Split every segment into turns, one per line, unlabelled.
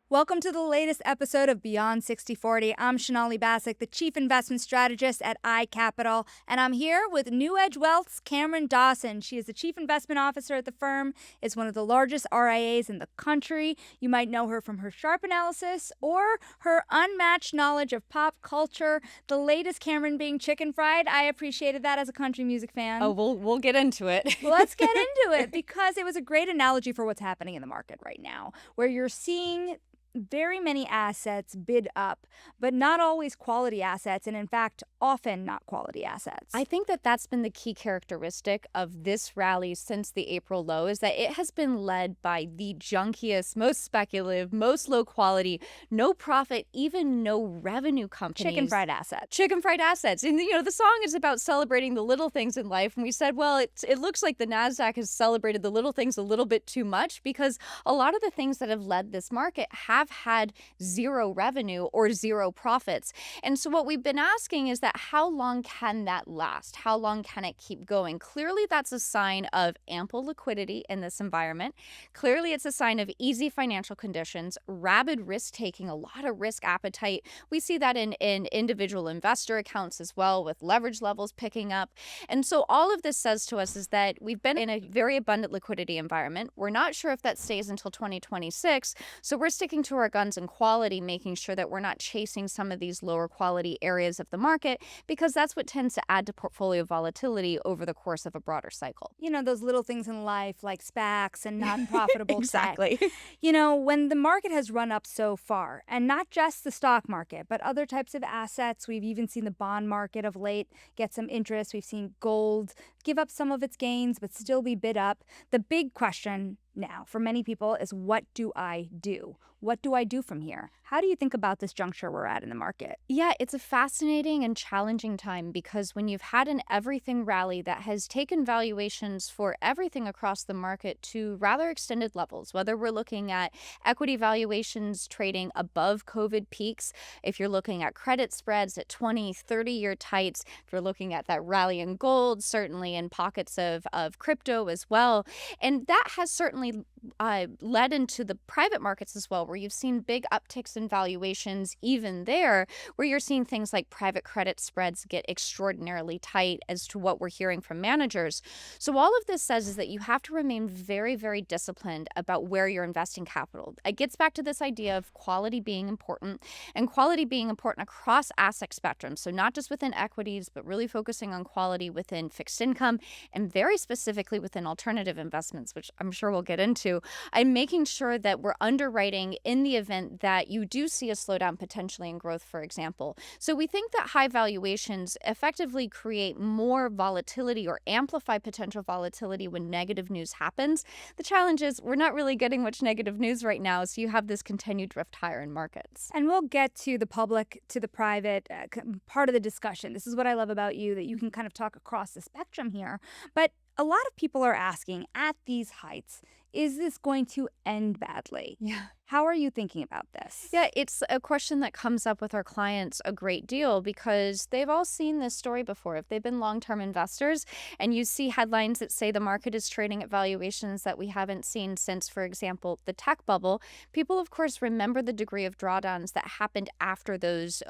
Welcome to the latest episode of Beyond 6040. I'm Sonali Basak, the Chief Investment Strategist at iCapital, and I'm here with NewEdge Wealth's Cameron Dawson. She is the Chief Investment Officer at the firm, is one of the largest RIAs in the country. You might know her from her sharp analysis or her unmatched knowledge of pop culture. The latest Cameron being chicken fried, I appreciated that as a country music fan.
Oh, we'll get into it.
Well, let's get into it because it was a great analogy for what's happening in the market right now, where you're seeing very many assets bid up, but not always quality assets, and in fact, often not quality assets.
I think that that's been the key characteristic of this rally since the April low, is that it has been led by the junkiest, most speculative, most low quality, no profit, even no revenue companies.
Chicken fried assets.
Chicken fried assets. And, the song is about celebrating the little things in life. And we said, well, it looks like the NASDAQ has celebrated the little things a little bit too much because a lot of the things that have led this market have had zero revenue or zero profits. And so what we've been asking is that how long can that last? How long can it keep going? Clearly, that's a sign of ample liquidity in this environment. Clearly, it's a sign of easy financial conditions, rabid risk-taking, a lot of risk appetite. We see that in individual investor accounts as well, with leverage levels picking up. And so all of this says to us is that we've been in a very abundant liquidity environment. We're not sure if that stays until 2026. So we're sticking to our guns and quality, making sure that we're not chasing some of these lower quality areas of the market, because that's what tends to add to portfolio volatility over the course of a broader cycle.
Those little things in life like SPACs and non-profitable
Exactly.
tech. When the market has run up so far, and not just the stock market, but other types of assets, we've even seen the bond market of late get some interest. We've seen gold give up some of its gains, but still be bid up. The big question now for many people is, what do I do? What do I do from here? How do you think about this juncture we're at in the market?
Yeah, it's a fascinating and challenging time because when you've had an everything rally that has taken valuations for everything across the market to rather extended levels, whether we're looking at equity valuations trading above COVID peaks, if you're looking at credit spreads at 20, 30-year tights, if you're looking at that rally in gold, certainly in pockets of crypto as well. And that has certainly led into the private markets as well, where you've seen big upticks in valuations even there, where you're seeing things like private credit spreads get extraordinarily tight as to what we're hearing from managers. So all of this says is that you have to remain very, very disciplined about where you're investing capital. It gets back to this idea of quality being important, and quality being important across asset spectrum. So not just within equities, but really focusing on quality within fixed income and very specifically within alternative investments, which I'm sure we'll get into. I'm making sure that we're underwriting in the event that you do see a slowdown potentially in growth, for example. So we think that high valuations effectively create more volatility or amplify potential volatility when negative news happens. The challenge is we're not really getting much negative news right now, so you have this continued drift higher in markets.
And we'll get to the public, to the private part of the discussion. This is what I love about you, that you can kind of talk across the spectrum here. But a lot of people are asking, at these heights, is this going to end badly?
Yeah.
How are you thinking about this?
Yeah, it's a question that comes up with our clients a great deal because they've all seen this story before. If they've been long-term investors and you see headlines that say the market is trading at valuations that we haven't seen since, for example, the tech bubble, people, of course, remember the degree of drawdowns that happened after those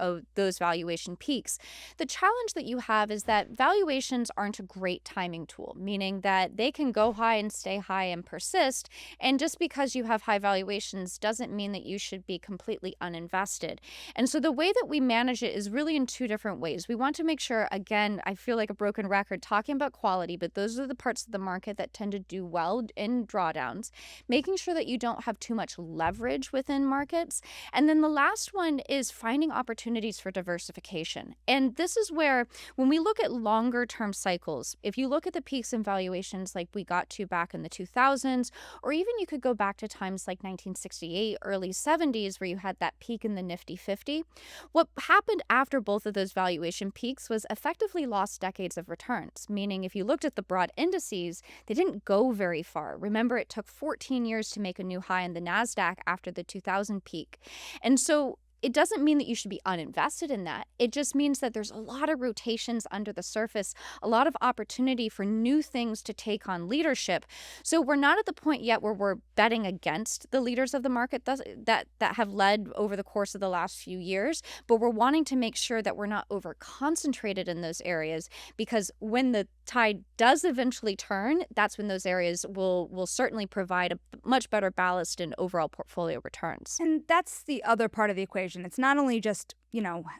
valuation peaks. The challenge that you have is that valuations aren't a great timing tool, meaning that they can go high and stay high and persist. And just because you have high valuations doesn't mean that you should be completely uninvested. And so the way that we manage it is really in two different ways. We want to make sure, again, I feel like a broken record talking about quality, but those are the parts of the market that tend to do well in drawdowns, making sure that you don't have too much leverage within markets. And then the last one is finding opportunities for diversification. And this is where, when we look at longer term cycles, if you look at the peaks in valuations like we got to back in the 2000s, or even you could go back to times like 1968, early 70s, where you had that peak in the Nifty 50. What happened after both of those valuation peaks was effectively lost decades of returns, meaning if you looked at the broad indices, they didn't go very far. Remember, it took 14 years to make a new high in the NASDAQ after the 2000 peak. And so It doesn't mean that you should be uninvested in that. It just means that there's a lot of rotations under the surface, a lot of opportunity for new things to take on leadership. So we're not at the point yet where we're betting against the leaders of the market that have led over the course of the last few years, but we're wanting to make sure that we're not over concentrated in those areas, because when the tide does eventually turn, that's when those areas will certainly provide a much better ballast in overall portfolio returns.
And that's the other part of the equation. It's not only just,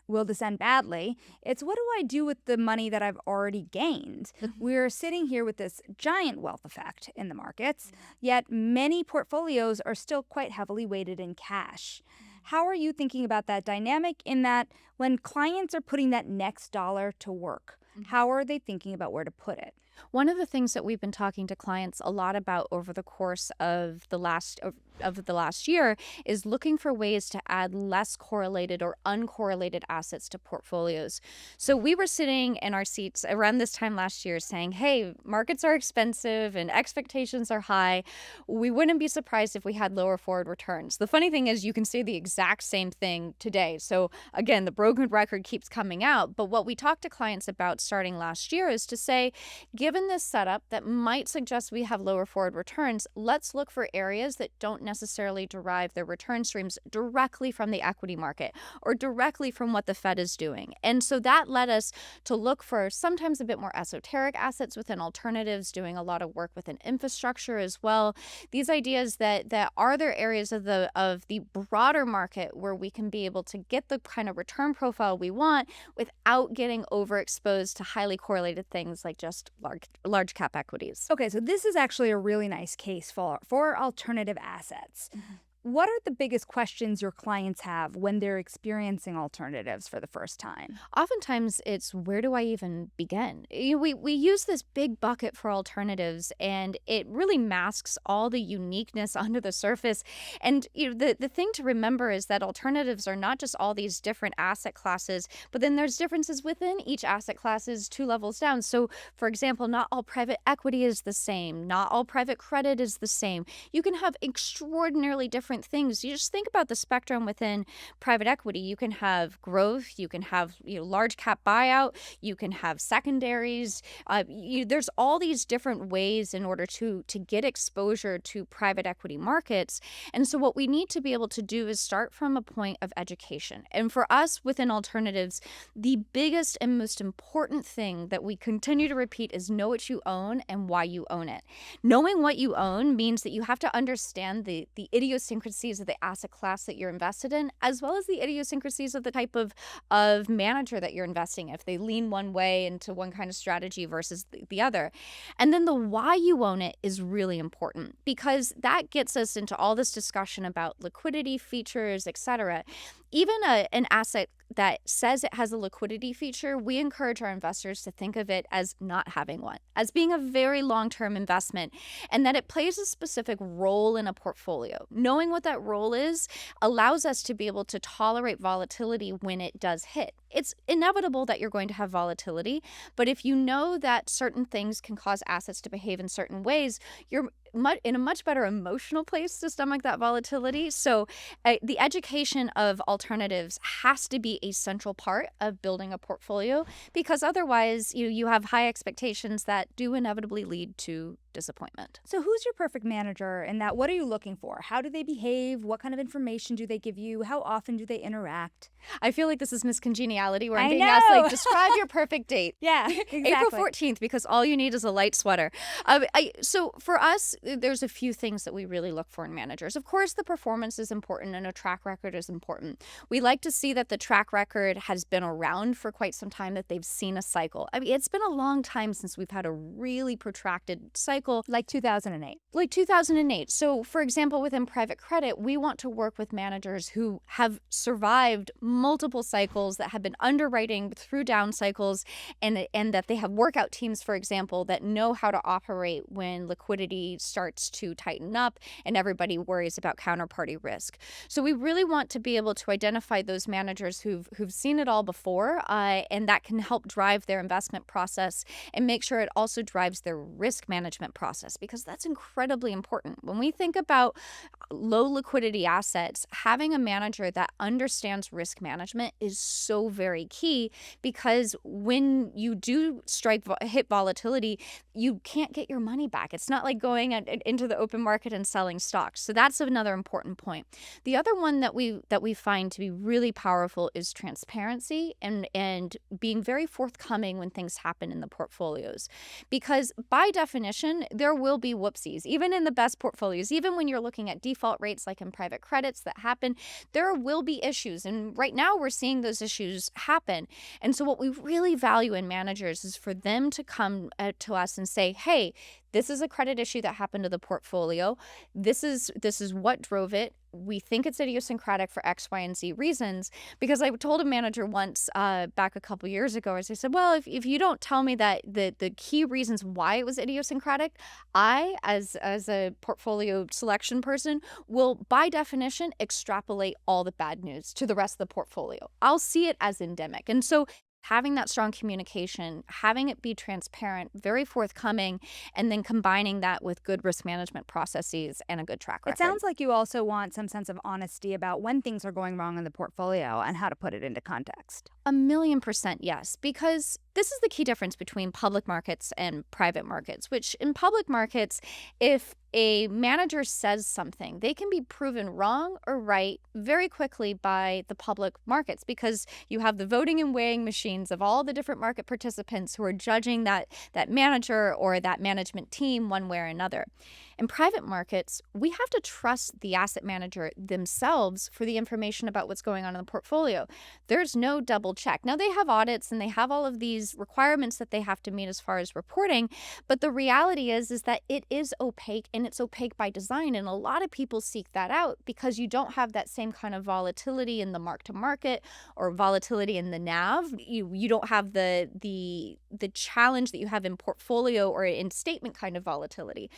will this end badly? It's what do I do with the money that I've already gained? We're sitting here with this giant wealth effect in the markets, yet many portfolios are still quite heavily weighted in cash. How are you thinking about that dynamic in that when clients are putting that next dollar to work, how are they thinking about where to put it?
One of the things that we've been talking to clients a lot about over the course of the last year is looking for ways to add less correlated or uncorrelated assets to portfolios. So we were sitting in our seats around this time last year saying, hey, markets are expensive and expectations are high. We wouldn't be surprised if we had lower forward returns. The funny thing is you can say the exact same thing today. So again, the broken record keeps coming out. But what we talked to clients about starting last year is to say, given this setup that might suggest we have lower forward returns, let's look for areas that don't necessarily derive their return streams directly from the equity market or directly from what the Fed is doing. And so that led us to look for sometimes a bit more esoteric assets within alternatives, doing a lot of work within infrastructure as well. These ideas that are there areas of the broader market where we can be able to get the kind of return profile we want without getting overexposed to highly correlated things like just large cap equities.
Okay, so this is actually a really nice case for alternative assets. What are the biggest questions your clients have when they're experiencing alternatives for the first time?
Oftentimes it's, where do I even begin? We use this big bucket for alternatives, and it really masks all the uniqueness under the surface. And the thing to remember is that alternatives are not just all these different asset classes, but then there's differences within each asset classes 2 levels down. So for example, not all private equity is the same. Not all private credit is the same. You can have extraordinarily different things. You just think about the spectrum within private equity. You can have growth, you can have large cap buyout, you can have secondaries. There's all these different ways in order to get exposure to private equity markets. And so what we need to be able to do is start from a point of education. And for us within alternatives, the biggest and most important thing that we continue to repeat is know what you own and why you own it. Knowing what you own means that you have to understand the idiosyncrasies of the asset class that you're invested in, as well as the idiosyncrasies of the type of manager that you're investing in, if they lean one way into one kind of strategy versus the other. And then the why you own it is really important, because that gets us into all this discussion about liquidity features, etc. Even an asset that says it has a liquidity feature, we encourage our investors to think of it as not having one, as being a very long-term investment, and that it plays a specific role in a portfolio. Knowing what that role is allows us to be able to tolerate volatility when it does hit. It's inevitable that you're going to have volatility, but if you know that certain things can cause assets to behave in certain ways, you're in a much better emotional place to stomach that volatility. So the education of alternatives has to be a central part of building a portfolio, because otherwise you have high expectations that do inevitably lead to disappointment.
So who's your perfect manager in that? What are you looking for? How do they behave? What kind of information do they give you? How often do they interact?
I feel like this is Miss Congeniality, where I'm
I
being
know.
asked, describe your perfect date.
Yeah, exactly.
April 14th, because all you need is a light sweater. So for us, there's a few things that we really look for in managers. Of course, the performance is important and a track record is important. We like to see that the track record has been around for quite some time, that they've seen a cycle. I mean, it's been a long time since we've had a really protracted cycle.
Like 2008.
Like 2008. So, for example, within private credit, we want to work with managers who have survived multiple cycles, that have been underwriting through down cycles, and that they have workout teams, for example, that know how to operate when liquidity starts to tighten up and everybody worries about counterparty risk. So we really want to be able to identify those managers who've seen it all before, and that can help drive their investment process and make sure it also drives their risk management management process, because that's incredibly important. When we think about low liquidity assets, having a manager that understands risk management is so very key, because when you do hit volatility, you can't get your money back. It's not like going into the open market and selling stocks. So that's another important point. The other one that we find to be really powerful is transparency and being very forthcoming when things happen in the portfolios. Because by definition, there will be whoopsies, even in the best portfolios. Even when you're looking at default rates like in private credits that happen, there will be issues. And right now we're seeing those issues happen. And so what we really value in managers is for them to come to us and say, hey, this is a credit issue that happened to the portfolio. This is what drove it. We think it's idiosyncratic for X, Y, and Z reasons. Because I told a manager once back a couple years ago, as I said, well, if you don't tell me that the key reasons why it was idiosyncratic, I, as a portfolio selection person, will by definition extrapolate all the bad news to the rest of the portfolio. I'll see it as endemic. And so having that strong communication, having it be transparent, very forthcoming, and then combining that with good risk management processes and a good track record.
It sounds like you also want some sense of honesty about when things are going wrong in the portfolio and how to put it into context.
1,000,000% yes, because this is the key difference between public markets and private markets, which in public markets, if a manager says something, they can be proven wrong or right very quickly by the public markets, because you have the voting and weighing machines of all the different market participants who are judging that manager or that management team one way or another. In private markets, we have to trust the asset manager themselves for the information about what's going on in the portfolio. There's no double check. Now, they have audits and they have all of these requirements that they have to meet as far as reporting, but the reality is that it is opaque, and it's opaque by design, and a lot of people seek that out because you don't have that same kind of volatility in the mark to market or volatility in the NAV. You don't have the challenge that you have in portfolio or in statement kind of volatility.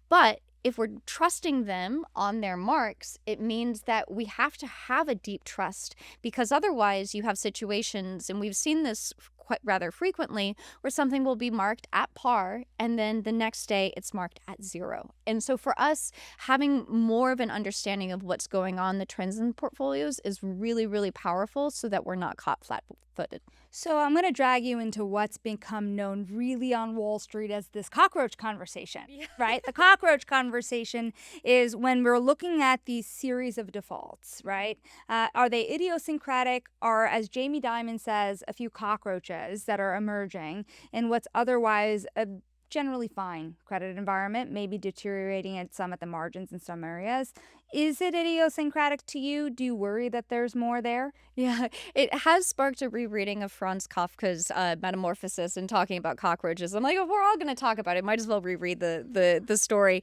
But if we're trusting them on their marks, it means that we have to have a deep trust, because otherwise you have situations, and we've seen this quite rather frequently, where something will be marked at par and then the next day it's marked at zero. And so for us, having more of an understanding of what's going on, the trends in portfolios, is really, really powerful, so that we're not caught flat-footed.
So I'm going to drag you into what's become known really on Wall Street as this cockroach conversation, right? The cockroach conversation is when we're looking at these series of defaults, right? Are they idiosyncratic, or, as Jamie Dimon says, a few cockroaches that are emerging in what's otherwise a generally fine credit environment, maybe deteriorating at the margins in some areas? Is it idiosyncratic to you? Do you worry that there's more there?
Yeah, it has sparked a rereading of Franz Kafka's Metamorphosis and talking about cockroaches. I'm like, if we're all going to talk about it, might as well reread the story.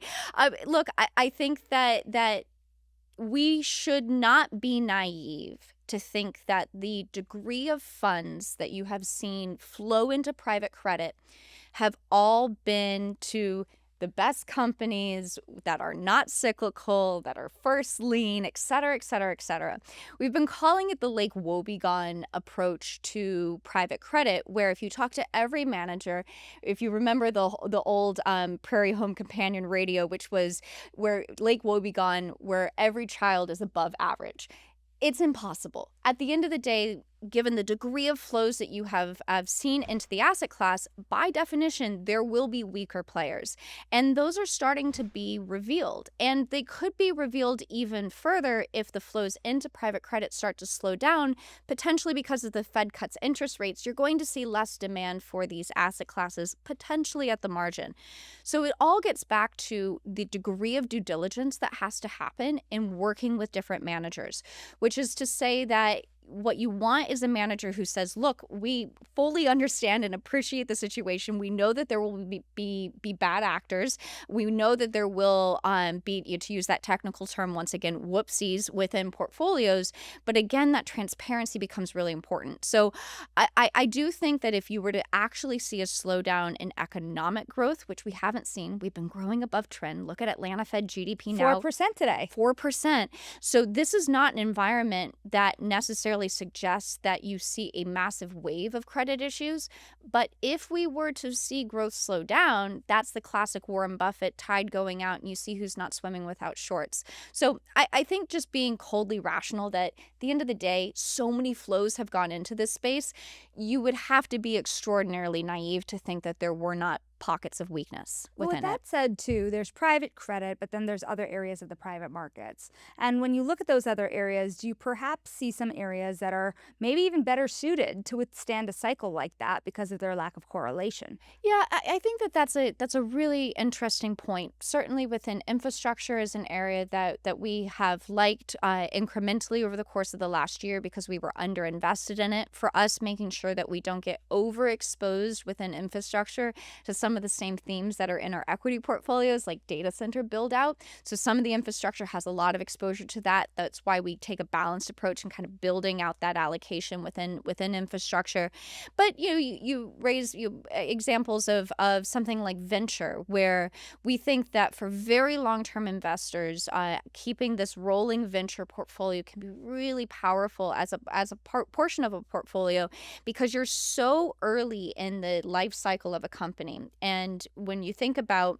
Look, I think that we should not be naive to think that the degree of funds that you have seen flow into private credit have all been to the best companies that are not cyclical, that are first lien, et cetera, et cetera, et cetera. We've been calling it the Lake Wobegon approach to private credit, where if you talk to every manager, if you remember the old Prairie Home Companion radio, which was where Lake Wobegon, where every child is above average. It's impossible. At the end of the day, given the degree of flows that you have seen into the asset class, by definition, there will be weaker players. And those are starting to be revealed. And they could be revealed even further if the flows into private credit start to slow down, potentially because of the Fed cuts interest rates. You're going to see less demand for these asset classes, potentially at the margin. So it all gets back to the degree of due diligence that has to happen in working with different managers, which is to say that what you want is a manager who says, look, we fully understand and appreciate the situation. We know that there will be bad actors. We know that there will be, to use that technical term once again, whoopsies within portfolios. But again, that transparency becomes really important. So I do think that if you were to actually see a slowdown in economic growth, which we haven't seen, we've been growing above trend. Look at Atlanta Fed GDP now.
4% today.
4%. So this is not an environment that necessarily necessarily suggest that you see a massive wave of credit issues. But if we were to see growth slow down, that's the classic Warren Buffett tide going out and you see who's not swimming without shorts. So I think just being coldly rational that at the end of the day, so many flows have gone into this space, you would have to be extraordinarily naive to think that there were not pockets of weakness
Well,
within
with
it.
that said, too, there's private credit, but then there's other areas of the private markets. And when you look at those other areas, do you perhaps see some areas that are maybe even better suited to withstand a cycle like that because of their lack of correlation?
Yeah, I think that that's a really interesting point. Certainly within infrastructure is an area that we have liked incrementally over the course of the last year because we were underinvested in it. For us, making sure that we don't get overexposed within infrastructure to some of the same themes that are in our equity portfolios, like data center build out. So some of the infrastructure has a lot of exposure to that. That's why we take a balanced approach in kind of building out that allocation within infrastructure. But you raise examples of something like venture, where we think that for very long-term investors, keeping this rolling venture portfolio can be really powerful as a portion of a portfolio because you're so early in the life cycle of a company. And when you think about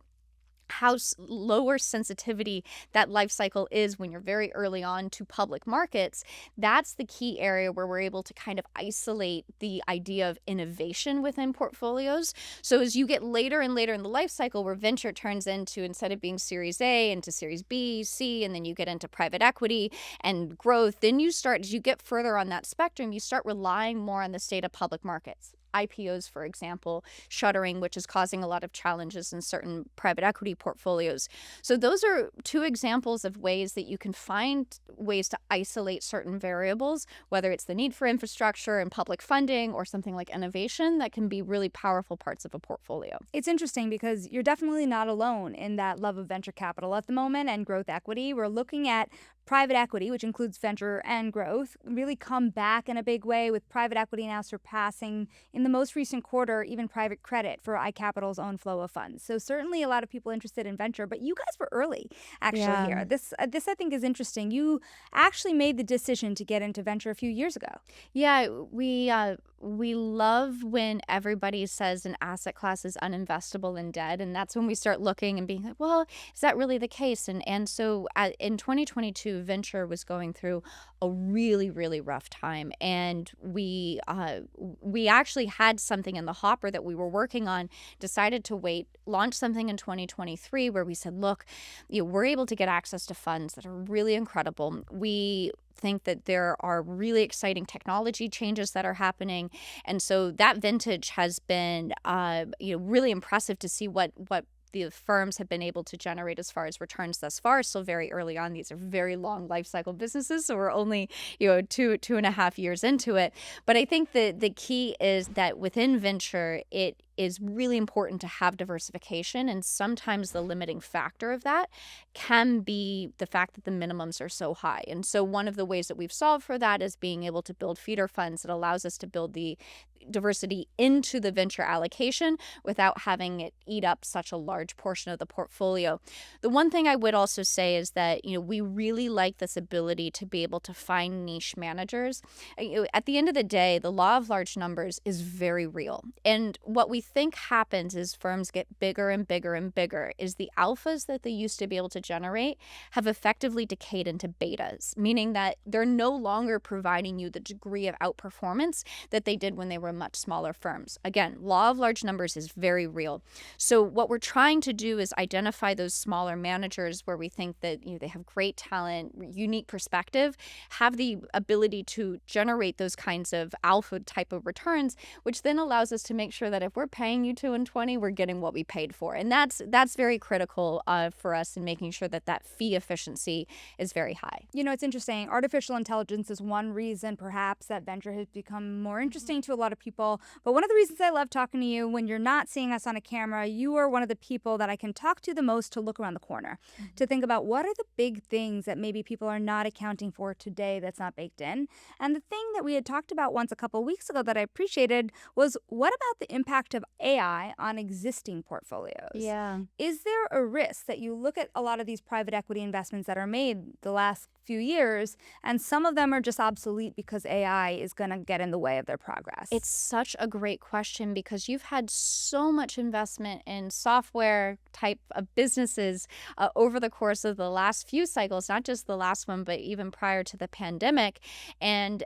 how lower sensitivity that life cycle is when you're very early on to public markets, that's the key area where we're able to kind of isolate the idea of innovation within portfolios. So as you get later and later in the life cycle, where venture turns into, instead of being Series A, into Series B, C, and then you get into private equity and growth, then you start, as you get further on that spectrum, you start relying more on the state of public markets. IPOs, for example, shuttering, which is causing a lot of challenges in certain private equity portfolios. So those are two examples of ways that you can find ways to isolate certain variables, whether it's the need for infrastructure and public funding or something like innovation, that can be really powerful parts of a portfolio.
It's interesting because you're definitely not alone in that love of venture capital at the moment and growth equity. We're looking at private equity, which includes venture and growth, really come back in a big way, with private equity now surpassing, in the most recent quarter, even private credit for iCapital's own flow of funds. So certainly a lot of people interested in venture, but you guys were early actually
Yeah.
here. This I think is interesting. You actually made the decision to get into venture a few years ago.
Yeah, we love when everybody says an asset class is uninvestable and dead, and that's when we start looking and being like, well, is that really the case? And so in 2022, venture was going through a really, really rough time, and we actually had something in the hopper that we were working on. Decided to wait, launch something in 2023 where we said, look, we're able to get access to funds that are really incredible. We think that there are really exciting technology changes that are happening, and so that vintage has been really impressive to see what the firms have been able to generate as far as returns thus far. Still very early on. These are very long life cycle businesses, so we're only 2.5 years into it. But I think the key is that within venture, it is really important to have diversification, and sometimes the limiting factor of that can be the fact that the minimums are so high. And so one of the ways that we've solved for that is being able to build feeder funds that allows us to build the diversity into the venture allocation without having it eat up such a large portion of the portfolio. The one thing I would also say is that we really like this ability to be able to find niche managers. At the end of the day, the law of large numbers is very real, and what we think happens is firms get bigger and bigger and bigger is the alphas that they used to be able to generate have effectively decayed into betas, meaning that they're no longer providing you the degree of outperformance that they did when they were much smaller firms. Again, law of large numbers is very real. So what we're trying to do is identify those smaller managers where we think that they have great talent, unique perspective, have the ability to generate those kinds of alpha type of returns, which then allows us to make sure that if we're paying you 2 and 20, we're getting what we paid for. And that's very critical for us in making sure that fee efficiency is very high.
It's interesting. Artificial intelligence is one reason perhaps that venture has become more interesting to a lot of people. But one of the reasons I love talking to you when you're not seeing us on a camera, you are one of the people that I can talk to the most to look around the corner, to think about what are the big things that maybe people are not accounting for today that's not baked in. And the thing that we had talked about once a couple of weeks ago that I appreciated was, what about the impact of AI on existing portfolios.
Yeah.
Is there a risk that you look at a lot of these private equity investments that are made the last few years, and some of them are just obsolete because AI is going to get in the way of their progress?
It's such a great question because you've had so much investment in software type of businesses over the course of the last few cycles, not just the last one, but even prior to the pandemic. And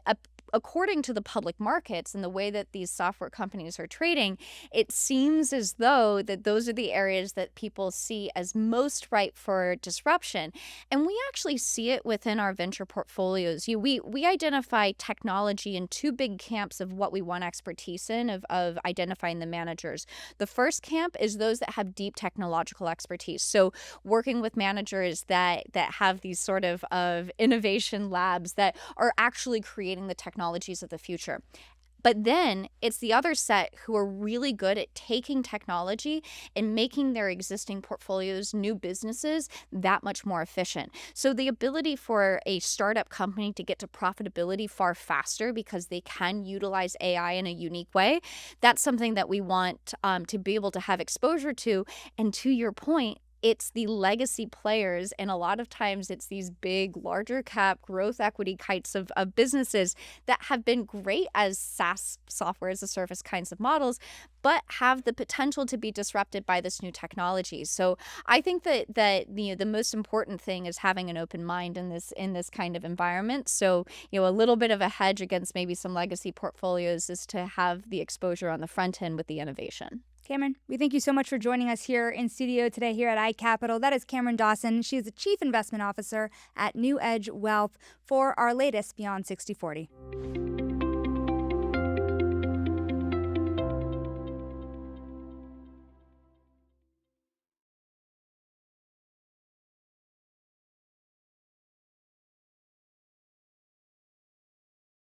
according to the public markets and the way that these software companies are trading, it seems as though that those are the areas that people see as most ripe for disruption. And we actually see it within our venture portfolios. We identify technology in two big camps of what we want expertise in, of identifying the managers. The first camp is those that have deep technological expertise. So working with managers that have these sort of innovation labs that are actually creating the technologies of the future. But then it's the other set who are really good at taking technology and making their existing portfolios, new businesses, that much more efficient. So the ability for a startup company to get to profitability far faster because they can utilize AI in a unique way, that's something that we want to be able to have exposure to. And to your point, it's the legacy players, and a lot of times it's these big, larger cap growth equity kinds of businesses that have been great as SaaS, software as a service kinds of models, but have the potential to be disrupted by this new technology. So I think that the most important thing is having an open mind in this kind of environment. So a little bit of a hedge against maybe some legacy portfolios is to have the exposure on the front end with the innovation.
Cameron, we thank you so much for joining us here in studio today here at iCapital. That is Cameron Dawson. She is the Chief Investment Officer at NewEdge Wealth for our latest Beyond 6040.